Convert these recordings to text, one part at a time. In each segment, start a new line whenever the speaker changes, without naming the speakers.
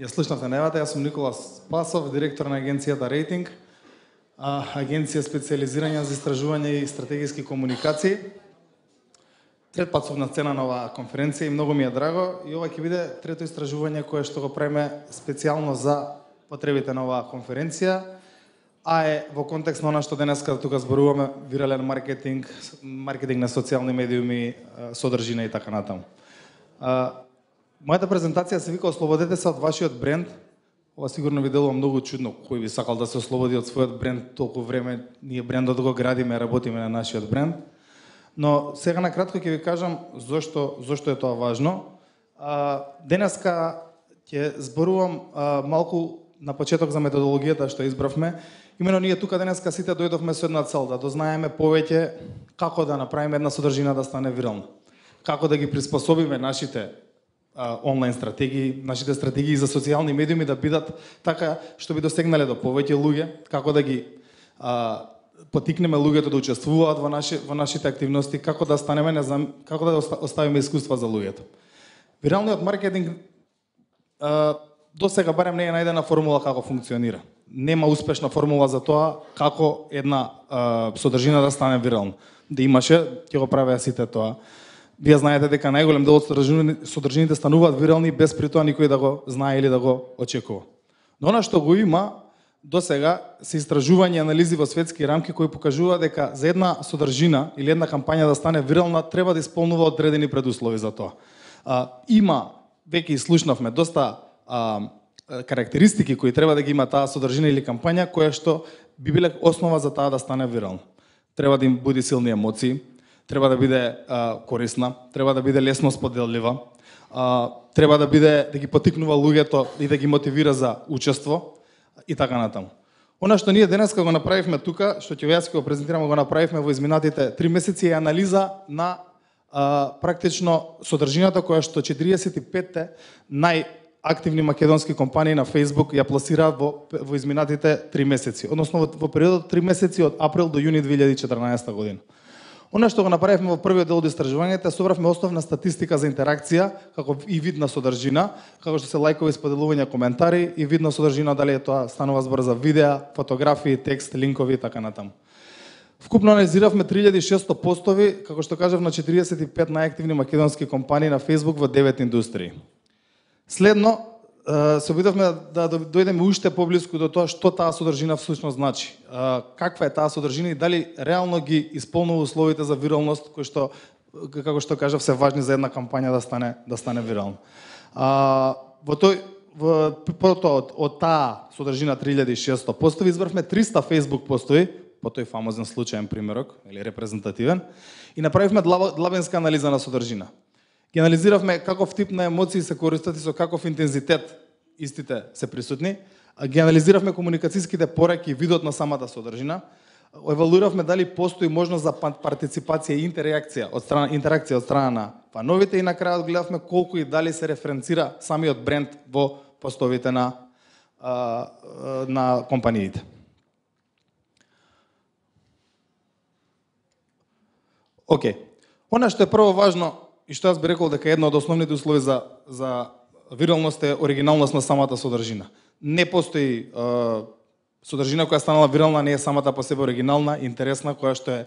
Ја слушнавте најавата, јас сум Никола Спасов, директор на агенцијата Рейтинг, агенција специализирања за истражување и стратегиски комуникации. Трет пат сум на сцена на оваа конференција и многу ми е драго, и ова ќе биде трето истражување кое што го правиме специјално за потребите на оваа конференција, а е во контекст на она што денеска тука зборуваме, вирален маркетинг, маркетинг на социјални медиуми, содржина и така натаму. Мојата презентација се вика "Ослободете се од вашиот бренд". Ова сигурно ви делува многу чудно, кој би сакал да се ослободи од својот бренд толку време, ние брендот го градиме, работиме на нашиот бренд. Но сега на кратко ќе ви кажам зошто е тоа важно. Денеска ќе зборувам малку на почеток за методологијата што избравме. Имено ние тука денеска сите дојдовме со една цел, да дознаеме повеќе како да направиме една содржина да стане вирална. Како да ги приспособиме нашите онлайн стратегии, нашите стратегии за социјални медиуми да бидат така што би достигнале до повеќе луѓе, како да ги потикнеме луѓето да учествуваат во нашите активности, како да станеме, како да оставиме искуства за луѓето. Виралниот маркетинг до сега барем не е најдена формула како функционира. Нема успешна формула за тоа како една содржина да стане вирална. Да имаше, ќе го правеа сите тоа. Вие знаете дека најголем дел од содржините стануваат вирални без при тоа никој да го знае или да го очекува. Но она што го има до сега се истражувања и анализи во светски рамки кои покажува дека за една содржина или една кампања да стане вирална треба да исполнува одредени предуслови за тоа. Има, веќе слушнавме, доста карактеристики кои треба да ги има таа содржина или кампања која што би биле основа за таа да стане вирална. Треба да им буди силни емоции, треба да биде корисна, треба да биде лесно споделлива, треба да биде да ги потикнува луѓето и да ги мотивира за учество и така натаму. Она што ние денеска го направивме тука, што ќе јас го презентирам, го направивме во изминатите 3 месеци е анализа на практично содржината која што 45-те најактивни македонски компании на Facebook ја пласираат во изминатите 3 месеци, односно во периодот 3 месеци од април до јуни 2014 година. Она што го направивме во првиот дел од истражувањето, собравме основна статистика за интеракција, како и вид на содржина, како што се лајкови, споделувања, коментари и вид на содржина, дали е тоа станува збор за видеа, фотографии, текст, линкови и така натаму. Вкупно анализиравме 3600 постови, како што кажав, на 45 најактивни македонски компании на Facebook во 9 индустрии. Следно, се обидовме да дојдеме уште поблиску до тоа што таа содржина всушност значи. Каква е таа содржина и дали реално ги исполнува условите за виралност кои што, како што кажав, се важни за една кампања да стане вирална. Од таа содржина 3600 постови избравме 300 Facebook постови, по тој фамозен случаен примерок, или репрезентативен, и направивме длабинска анализа на содржина. Ги анализиравме каков тип на емоции се користат и со каков интензитет истите се присутни. Ги анализиравме комуникацијските пораки и видот на самата содржина. Евалуиравме дали постои можност за партиципација и интеракција од страна на фановите и на крајот гледавме колку и дали се референцира самиот бренд во постовите на компаниите. Океј. Она што е прво важно и што јас би рекол дека едно од основните услови за виралност е оригиналност на самата содржина. Не постои содржина која станала вирална, не е самата по себе оригинална, интересна, која што е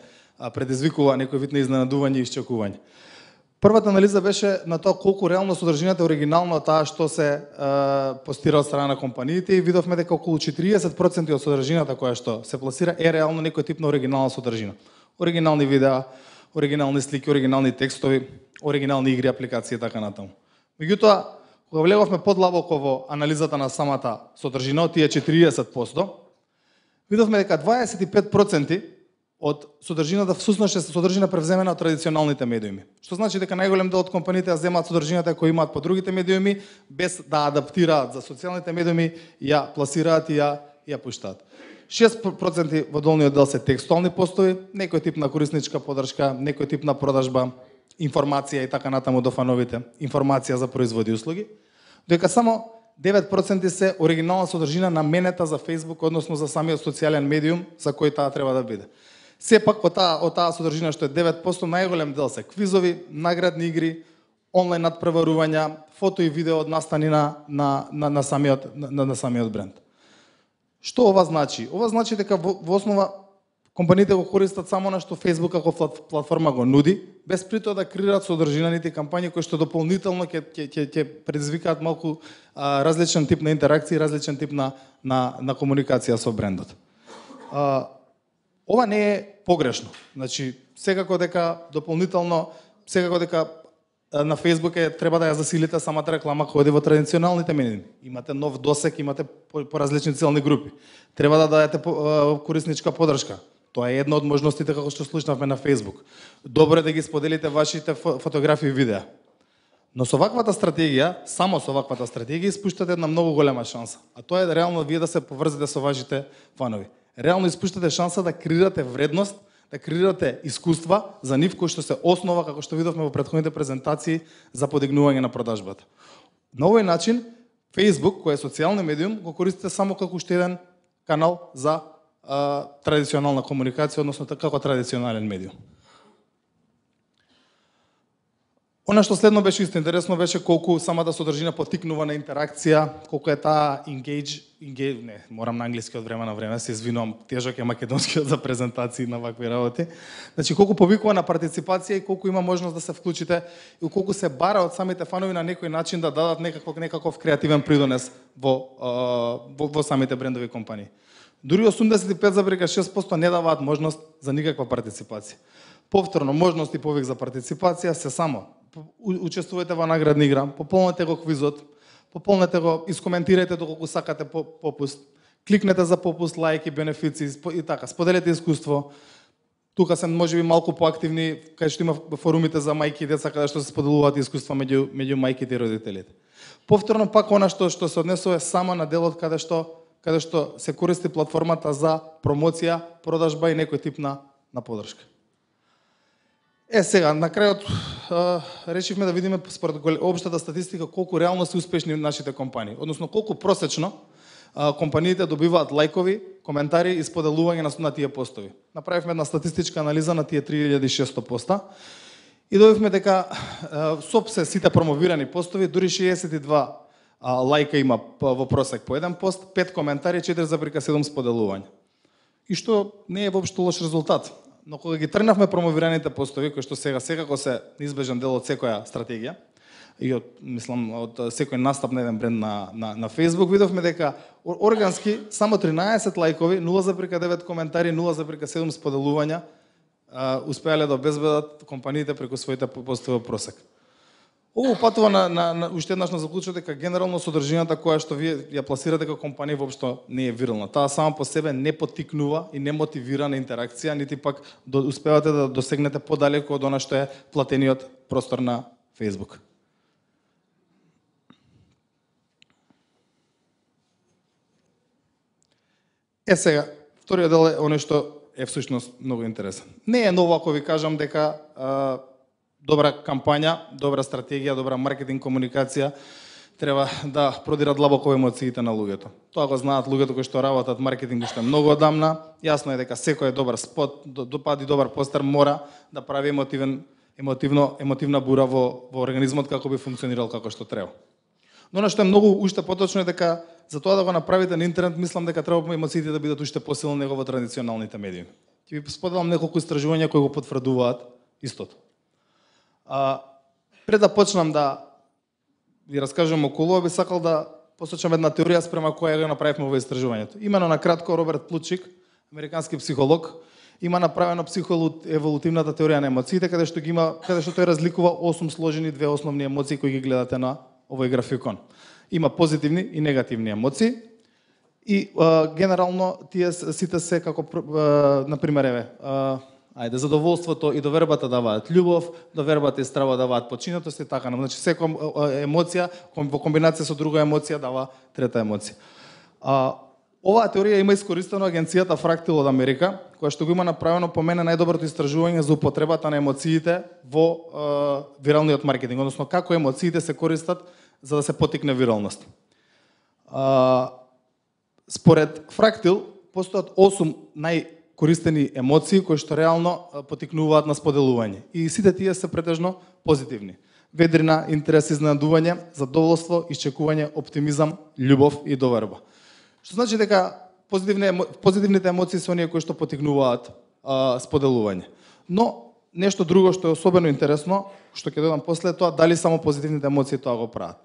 предизвикува некој вид на изненадување и исчекување. Првата анализа беше на тоа колку реално содржината е оригинална од таа што се постира од страна на компаниите и видовме дека околу 40% од содржината која што се пласира е реално некој тип на оригинална содржина. Оригинални видеа, оригинални слики, оригинални текстови, оригинални игри, апликации и така натаму. Меѓутоа, кога влеговме подлабоко во анализата на самата содржина од тие 40%, видовме дека 25% од содржината всушност е содржина превземена од традиционалните медиуми. Што значи дека најголем дел од компаниите ја земаат содржината која имаат по другите медиуми, без да адаптираат за социјалните медиуми, ја пласираат и ја пуштаат. 6% во долниот дел се текстуални постови, некој тип на корисничка поддршка, некој тип на продажба, информација и така натаму до фановите, информација за производи и услуги, дека само 9% се оригинална содржина наменета за Facebook, односно за самиот социјален медиум за кој таа треба да биде. Сепак од таа содржина што е 9%, најголем дел се квизови, наградни игри, онлайн надпреварувања, фото и видео од настани на самиот бренд. Што ова значи? Ова значи дека во основа компаниите го користат само на што Facebook како платформа го нуди, без при тоа да креираат содржинаните кампањи кои што дополнително ќе предизвикаат малку различен тип на интеракција и различен тип на комуникација со брендот. Ова не е погрешно. Значи, секако дека на Facebook треба да ја засилите самата реклама која оди во традиционалните медии. Имате нов досек, имате по различни целни групи. Треба да дадете корисничка подршка. Тоа е една од можностите како што слушнавме на Facebook. Добро е да ги споделите вашите фотографии и видеа. Но со ваквата стратегија, само со ваквата стратегија испуштате една многу голема шанса. А тоа е реално вие да се поврзете со вашите фанови. Реално испуштате шанса да креирате вредност, да креирате искуства за нив кои што се основа, како што видовме во претходните презентации, за подигнување на продажбата. На овој начин, Facebook, кој е социјални медиум, го користите само како уште еден канал за традиционална комуникација, односно како традиционален медиум. Она што следно беше исто интересно беше колку самата содржина поттикнува на интеракција, колку е таа морам на англиски од време на време, се извинувам, тежок е македонскиот за презентации на вакви работи. Значи колку повикува на партиципација и колку има можност да се вклучите и колку се бара од самите фанови на некој начин да дадат некаков креативен придонес во самите брендови компании. Дури 85,6% не даваат можност за никаква партиципација. Повторно, можност и повик за партиципација се само учествувате во наградна игра, пополнете го квизот, пополнете го, искоментирајте доколку сакате попуст, кликнете за попуст, лајк и бенефици и така, споделете искуство. Тука се можеби малку поактивни, кај што има форумите за мајки и деца каде што се споделуваат искуства меѓу мајките и родителите. Повторно пак она што се однесува само на делот каде што се користи платформата за промоција, продажба и некој тип на подршка. Сега, на крајот решивме да видиме според општата статистика колку реално се успешни нашите компании, односно колку просечно компаниите добиваат лајкови, коментари и споделување на тие постови. Направивме една статистичка анализа на тие 3600 поста и добивме дека со сите промовирани постови, дури 62 лајка има во просек по еден пост, 5 коментари, 4,7 споделување. И што не е воопшто лош резултат. Но кога ги тргнавме промовираните постови, кои што сега секако се неизбежен дел од секоја стратегија и од секој настап на еден бренд на Facebook, видовме дека органски само 13 лајкови, 0,9 коментари, 0,7 споделувања успеале да обезбедат компаниите преку своите постови во просек. Ово упатува на уште еднаш на заклучок дека генерално содржината која што вие ја пласирате како компанија воопшто не е вирална. Таа сама по себе не поттикнува и не мотивира на интеракција, нити пак успевате да досегнете подалеку од она што е платениот простор на Facebook. Сега, вториот дел е оној што е всушност многу интересен. Не е ново ако ви кажам дека добра кампања, добра стратегија, добра маркетинг комуникација треба да продира длабоко емоциите на луѓето. Тоа го знаат луѓето кои што работат маркетинг уште многу одамна. Јасно е дека секој добар спот, допади добар постер мора да прави емотивна бура во организмот како би функционирал како што треба. Но она што е многу уште поточно е дека за тоа да го направите на интернет, мислам дека треба емоциите да бидат уште посилни него во традиционалните медии. Ќе ви споделам неколку истражувања кои го потврдуваат истото. Пред да почнам да ви раскажам околу, би сакал да посочам една теорија спрема која го направивме во истражувањето. Имено на кратко Роберт Плутчик, американски психолог, има направено психоеволутивната теорија на емоциите, каде што тој разликува 8 сложени две основни емоции кои ги гледате на овој графикон. Има позитивни и негативни емоции и генерално тие сите се како на пример задоволството и довербата даваат љубов, довербата и страва даваат починетост и така. Значи секоја емоција во комбинација со друга емоција дава трета емоција. Оваа теорија има искористено агенцијата Fractal од Америка, која што го има направено по мене најдоброто истражување за употребата на емоциите во виралниот маркетинг, односно како емоциите се користат за да се поттикне виралност. Според Fractal постојат 8 користени емоции кои што реално поттикнуваат на споделување. И сите тие се претежно позитивни. ведрина, интерес, изненадување, задоволство, исчекување, оптимизам, љубов и доверба. Што значи дека позитивните емоции се оние кои што поттикнуваат споделување. Но нешто друго што е особено интересно, што ќе додам после тоа, дали само позитивните емоции тоа го прават.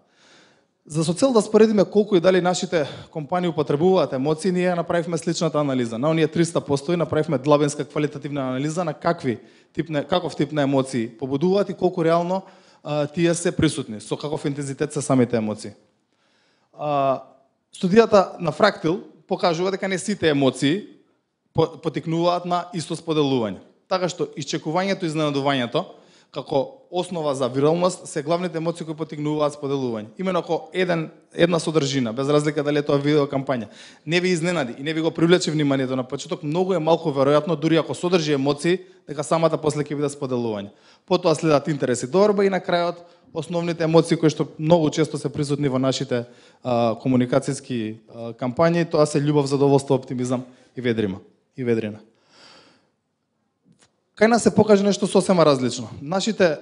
За со цел да споредиме колку и дали нашите компании употребуваат емоции, ние направивме сличната анализа. На оние 300 постои направивме длабинска квалитативна анализа на каков тип на емоции побудуваат и колку реално тие се присутни, со каков интензитет се самите емоции. Студијата на Фрактил покажува дека не сите емоции поттикнуваат на исто споделување. Така што исчекувањето и изненадувањето како основа за виралност се главните емоции кои поттикнуваат споделување. Имено ако една содржина, без разлика дали е тоа видео кампања, не ви изненади и не ви го привлече вниманието на почеток, многу е малку веројатно дури ако содржи емоции, дека самата после ќе биде споделување. Потоа следат интерес и доверба и на крајот основните емоции кои што многу често се присутни во нашите комуникацијски кампањи, тоа се љубов, задоволство, оптимизам и ведрина. Кај нас се покаже нешто сосема различно. Нашите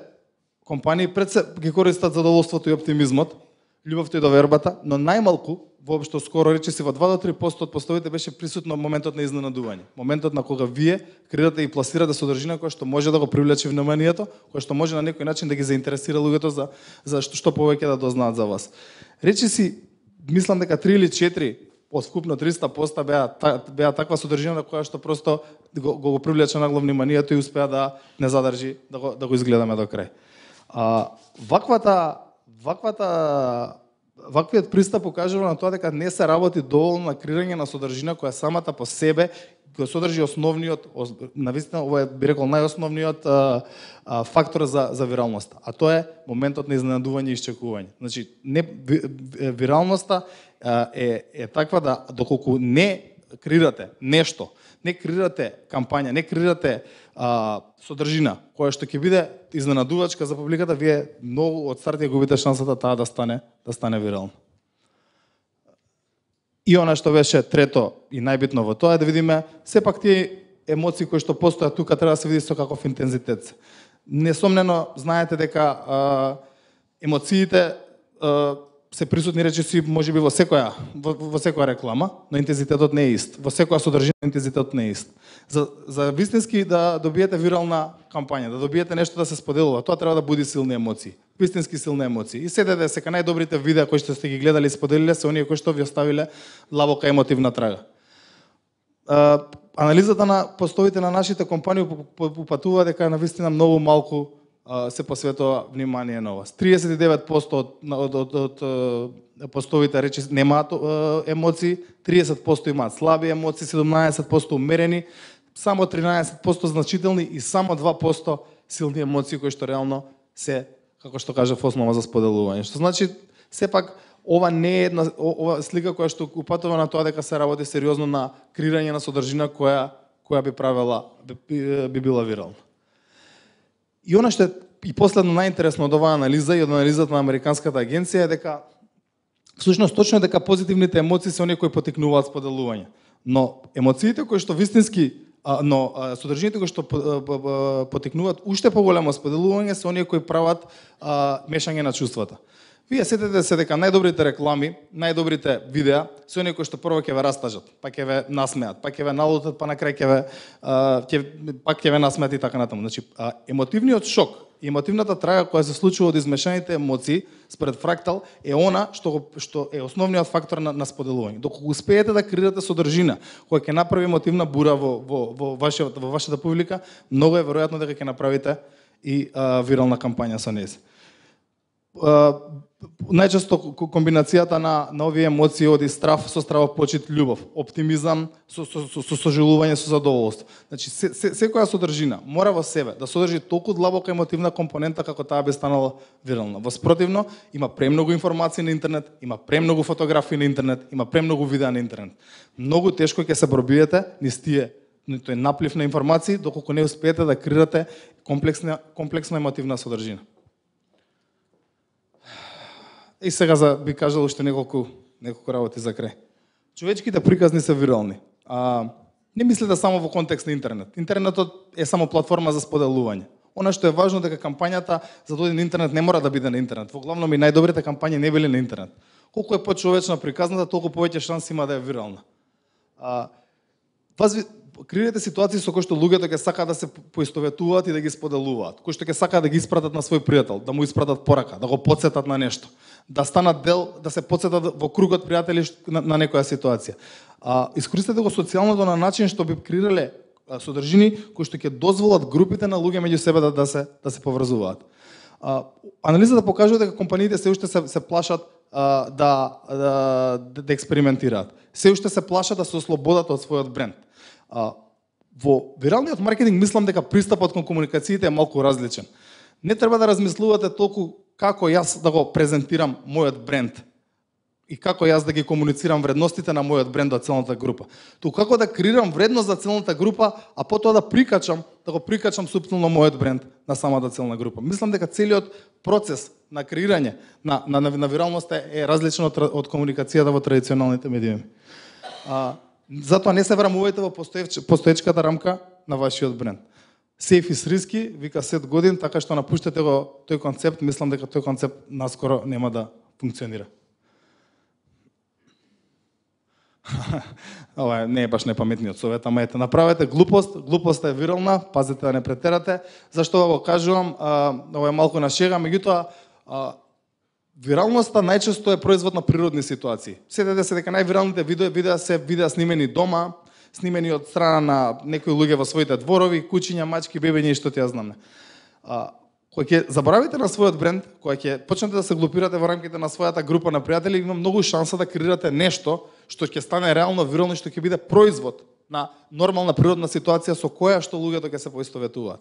компании пред се ги користат задоволството и оптимизмот, љубовта и довербата, но најмалку, воопшто скоро речиси во 2 до 3% од постовите беше присутно моментот на изненадување. Моментот на кога вие креирате и пласирате содржина која што може да го привлече вниманието, која што може на некој начин да ги заинтересира луѓето за што повеќе да дознаат за вас. Речиси, мислам дека 3 или 4 од вкупно 300% беа таква содржина на која што просто го привлече нагло вниманието и успеа да не задржи да го изгледаме до крај. Ваквиот пристап покажува на тоа дека не се работи доволно на креирање на содржина која самата по себе го содржи основниот, навистина ова е би рекол најосновниот фактор за виралноста, а тоа е моментот на изненадување и исчекување. Значи, виралноста е таква да доколку не креирате нешто, не креирате кампања, не креирате содржина која што ќе биде изненадувачка за публиката, вие многу од старт ја губите шансата таа да стане вирално. И она што беше трето и најбитно во тоа е да видиме сепак тие емоции кои што постојат тука треба да се види со каков интензитет. Несомнено знаете дека емоциите се присутни речиси можеби во секоја реклама, но интензитетот не е ист. Во секоја содржина интензитетот не е ист. За вистински да добиете вирална кампања, да добиете нешто да се споделува, тоа треба да буди силни емоции, вистински силни емоции. И седете дека најдобрите видеа кои што сте ги гледали и споделиле се оние кои што ви оставиле длабока емотивна трага. Анализата на постовите на нашите компании упатува дека навистина многу малку се посветува внимание на ова. 39% од постовите речи немаат емоции, 30% имаат слаби емоции, 17% умерени, само 13% значителни и само 2% силни емоции кои што реално се, како што кажав, основа за споделување. Што значи, сепак, ова не е ова слика која што упатува на тоа дека се работи сериозно на креирање на содржина која би била вирална. И она што е и последно најинтересно од оваа анализа и од анализата на Американската агенција е дека всушност точно е дека позитивните емоции се оние кои поттикнуваат споделување. Но емоциите кои што вистински содржините кои што поттикнуваат уште поголемо споделување се оние кои прават мешање на чувствата. Вие сетете се дека најдобрите реклами, најдобрите видеа се оние кои што прво ќе ве растажат, па ќе ве насмеат, па ќе ве налутат, па на крај ќе ве насмеат и така натаму. Значи, емотивниот шок и емотивната трага која се случува од измешаните емоции според Фрактал е она што е основниот фактор на споделување. Доколку успеете да креирате содржина која ќе направи емотивна бура во вашата публика, многу е веројатно дека ќе направите и вирална кампања со нејзе. Најчесто комбинацијата на овие емоции оди страв со стравопочит, љубов, оптимизам со сожалување, со задоволство. Значи секоја содржина мора во себе да содржи толку длабока емотивна компонента како таа би станала вирална. Во спротивно има премногу информации на интернет, има премногу фотографии на интернет, има премногу видеа на интернет. Многу тешко ќе се пробиете низ тој наплив на информации доколку не успеете да креирате комплексна емотивна содржина. И сега би кажал уште неколку работи за крај. Човечките приказни се вирални. Не мислете само во контекст на интернет. Интернетот е само платформа за споделување. Она што е важно дека кампањата за да оди на интернет не мора да биде на интернет. Во главном и најдобрите кампањи не били на интернет. Колку е почовечна приказната, толку повеќе шанси има да е вирална. Креирате ситуации со кои што луѓето ќе сакаат да се поистоветуваат и да ги споделуваат, кои што ќе сакаат да ги испратат на свој пријател, да му испратат порака, да го потсетат на нешто, да станат дел, да се потсетат во кругот пријатели на некоја ситуација. Искористете го социјалното на начин што би креирале содржини кои што ќе дозволат групите на луѓе меѓу себе да се поврзуваат. Анализата покажува дека компаниите се уште се плашат да експериментираат. Се уште се плашат да се ослободат од својот бренд. Во виралниот маркетинг мислам дека пристапот кон комуникациите е малку различен. Не треба да размислувате толку како јас да го презентирам мојот бренд и како јас да ги комуницирам вредностите на мојот бренд до целната група. Туку како да креирам вредност за целната група, а потоа да го прикачам суптилно мојот бренд на самата целна група. Мислам дека целиот процес на креирање на виралноста е различен од комуникацијата во традиционалните медиуми. Затоа не се врамувајте во постоечката рамка на вашиот бренд. Safe is risky, вика Сет Годин, така што напуштете го тој концепт, мислам дека тој концепт наскоро нема да функционира. Ова не е баш најпаметниот совет, ама ете, направете глупоста е вирална, пазете да не претерате. Зашто го кажувам, ова е малку на шега, меѓутоа виралноста најчесто е производ на природни ситуации. Сетете се дека највиралните видеа се видеа снимени дома, снимени од страна на некои луѓе во своите дворови, кучиња, мачки, бебења и што ти ја знам. Кога ќе заборавите на својот бренд, кога ќе почнете да се глупирате во рамките на својата група на пријатели, има многу шанса да креирате нешто што ќе стане реално вирално и што ќе биде производ на нормална природна ситуација со која што луѓето ќе се поистоветуваат.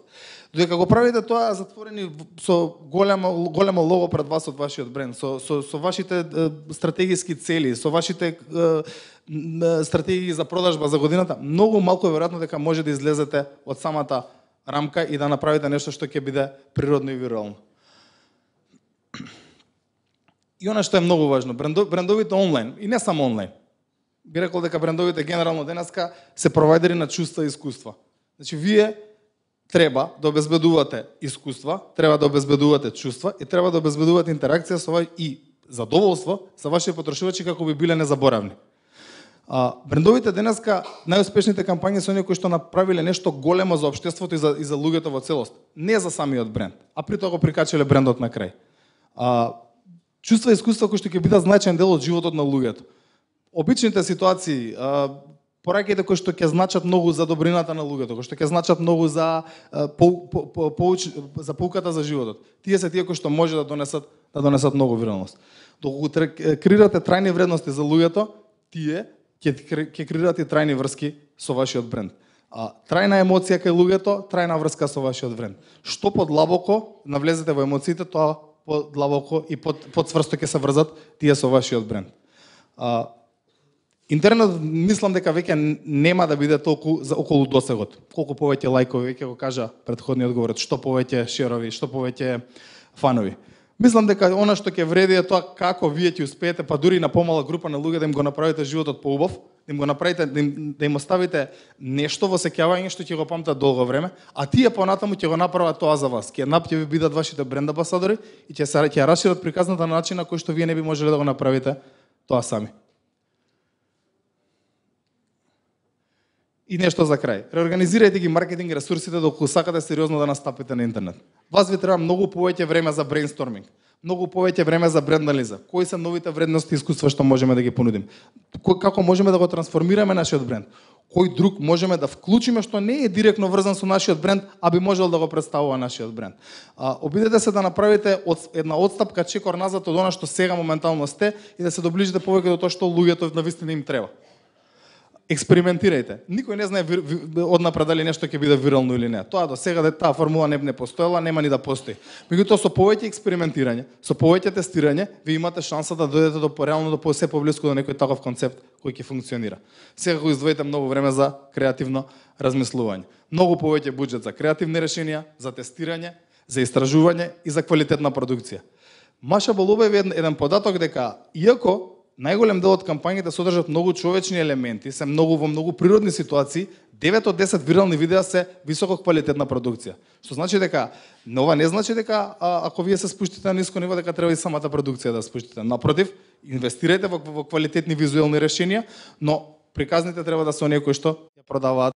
Додека го правите тоа затворени со големо лого пред вас од вашиот бренд, со вашите стратегиски цели, со вашите стратегии за продажба за годината, многу малку е веројатно дека може да излезете од самата рамка и да направите нешто што ќе биде природно и вирално. И она што е многу важно, брендовите онлайн и не само онлайн. Би рекол дека брендовите генерално денеска се провайдери на чувства и искуства. Значи, вие треба да обезбедувате искуства, треба да обезбедувате чувства и треба да обезбедувате интеракција и задоволство за вашите потрошувачи како би биле незаборавни. Брендовите денеска, најуспешните кампањи се оние кои што направиле нешто големо за општеството и за луѓето во целост. Не за самиот бренд, а при тоа го прикачиле брендот на крај. Чувства и искуства кои што ќе бидат значаен дел од животот на луѓето. Обичните ситуации, пораќаите кои што ќе значат многу за добрината на луѓето, кои што ќе значат многу за поуката за животот. Тие се тие кои што може да донесат многу виралност. Доколку креирате трајни вредности за луѓето, тие ќе креирате трајни врски со вашиот бренд. Трајна емоција кај луѓето, трајна врска со вашиот бренд. Што подлабоко навлезете во емоциите, тоа подлабоко и подцврсто ќе се врзат тие со вашиот бренд. Интернет мислам дека веќе нема да биде толку за околу досегот. Колку повеќе лајкови, веќе го кажа претходниот говорец, што повеќе шерови, што повеќе фанови. Мислам дека она што ќе вреди е тоа како вие ќе успеете, па дури на помала група на луѓе да им го направите животот поубав, да им го направите, да им оставите нешто во сеќавање што ќе го памтат долго време, а тие понатаму ќе го направат тоа за вас. Ќе ви бидат вашите бренд амбасадори и ќе расшират приказната на начин на кој што вие не би можеле да го направите тоа сами. И нешто за крај. Реорганизирајте ги маркетинг ресурсите доколку сакате сериозно да настапите на интернет. Вас ви треба многу повеќе време за брейнсторминг, многу повеќе време за бренд анализа. Кои се новите вредности и искуства што можеме да ги понудиме? Како можеме да го трансформираме нашиот бренд? Кој друг можеме да вклучиме што не е директно врзан со нашиот бренд, а би можел да го представува нашиот бренд? Обидете се да направите една одстапка чекор назад од она што сега моментално сте и да се доближите повеќе до тоа што луѓето навистина им треба. Експериментирајте. Никој не знае однапред дали нешто ќе биде вирално или не. Тоа до сега таа формула не постоела, нема ни да постои. Меѓутоа со повеќе експериментирање, со повеќе тестирање, ви имате шанса да дојдете до реално до се поблиску до некој таков концепт кој ќе функционира. Сега го издвоите многу време за креативно размислување. Многу повеќе буџет за креативни решенија, за тестирање, за истражување и за квалитетна продукција. Маша Балубева еден податок дека иако најголем дел од кампањите содржат многу човечни елементи, се во многу природни ситуации, 9 од 10 вирални видеа се високо квалитетна продукција. Што значи дека, ова не значи дека ако вие се спуштите на ниско ниво, дека треба и самата продукција да спуштите. Напротив, инвестирајте во квалитетни визуелни решенија, но приказните треба да се оние кои што ја продаваат